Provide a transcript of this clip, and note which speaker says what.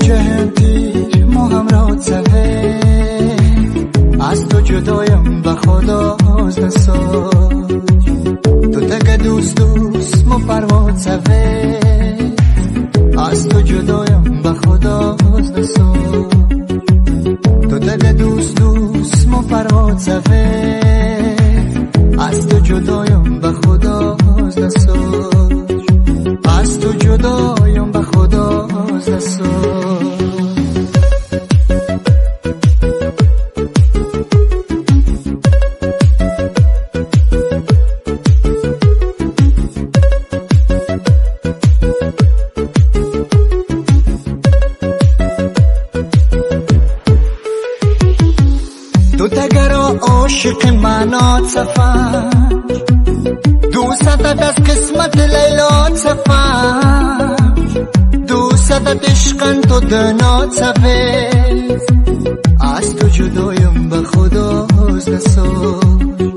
Speaker 1: جهنگیر ما هم را تفه از تو جدایم به خدا از نساج تو تک دوست ما پرواز تفه از تو جدایم به خدا از نساج تو تک دوست ما پرواز تفه از تو جدایم به خدا از نساج از تو جدایم به خدا از نساج تو تگرا عاشق منات سفر دوستت از قسمت لیلا سفر دوستت عشقن تو دنا سفر از تو جدایم به خدا از نساج